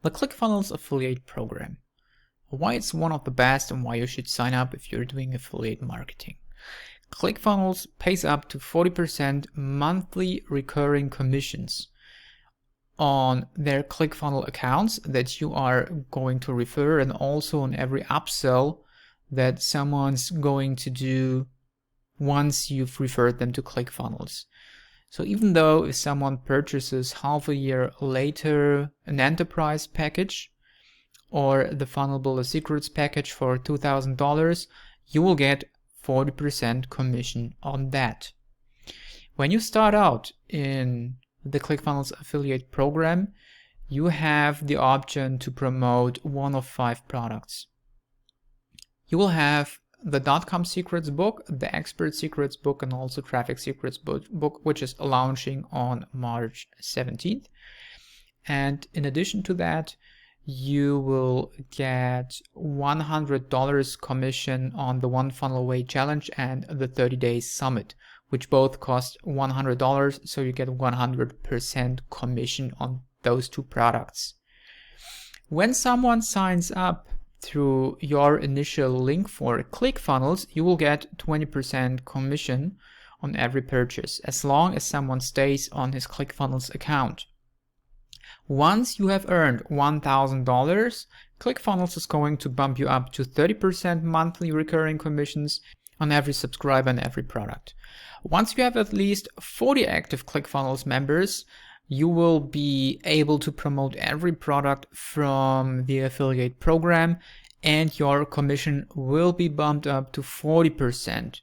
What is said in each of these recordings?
The Clickfunnels affiliate program. Why it's one of the best and why you should sign up if you're doing affiliate marketing. Clickfunnels pays up to 40% monthly recurring commissions on their ClickFunnels accounts that you are going to refer, and also on every upsell that someone's going to do once you've referred them to ClickFunnels. So even though if someone purchases half a year later an enterprise package or the Funnelable Secrets package for $2,000, you will get 40% commission on that. When you start out in the Clickfunnels affiliate program, you have the option to promote one of 5 products. You will have the .com Secrets book, the Expert Secrets book, and also Traffic Secrets book, which is launching on March 17th. And in addition to that, you will get $100 commission on the One Funnel Away Challenge and the 30-day summit, which both cost $100, so you get 100% commission on those 2 products. When someone signs up through your initial link for ClickFunnels, you will get 20% commission on every purchase, as long as someone stays on his ClickFunnels account. Once you have earned $1,000, ClickFunnels is going to bump you up to 30% monthly recurring commissions on every subscriber and every product. Once you have at least 40 active ClickFunnels members, you will be able to promote every product from the affiliate program, and your commission will be bumped up to 40%.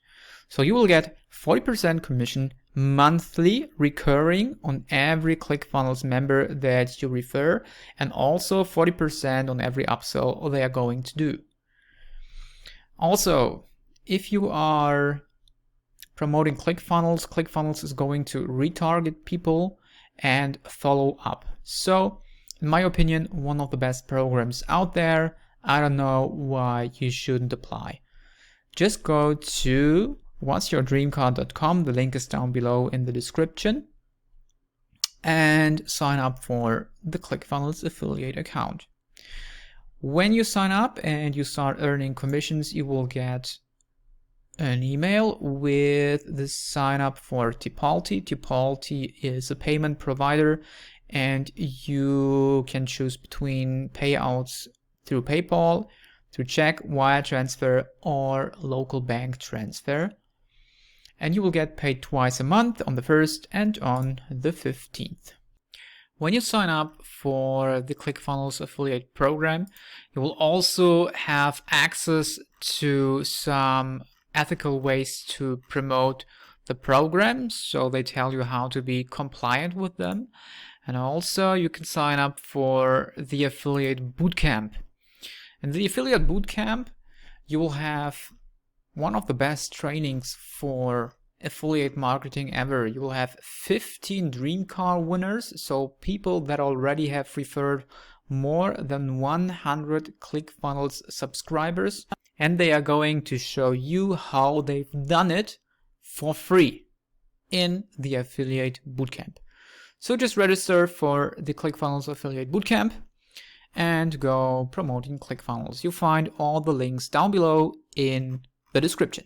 So you will get 40% commission monthly recurring on every ClickFunnels member that you refer, and also 40% on every upsell they are going to do. Also, if you are promoting ClickFunnels, ClickFunnels is going to retarget people and follow up. So, in my opinion, one of the best programs out there. I don't know why you shouldn't apply. Just go to whatsyourdreamcar.com, the link is down below in the description, and sign up for the ClickFunnels affiliate account. When you sign up and you start earning commissions, you will get an email with the sign up for Tipalti. Tipalti is a payment provider, and you can choose between payouts through PayPal, through check, wire transfer, or local bank transfer. And you will get paid twice a month, on the 1st and on the 15th. When you sign up for the ClickFunnels affiliate program, you will also have access to some ethical ways to promote the program, so they tell you how to be compliant with them. And also you can sign up for the affiliate bootcamp. In the affiliate bootcamp, you will have one of the best trainings for affiliate marketing ever. You will have 15 dream car winners, so people that already have referred more than 100 ClickFunnels subscribers, and they are going to show you how they've done it for free in the affiliate bootcamp. So just register for the ClickFunnels affiliate bootcamp and go promoting ClickFunnels. You'll find all the links down below in the description.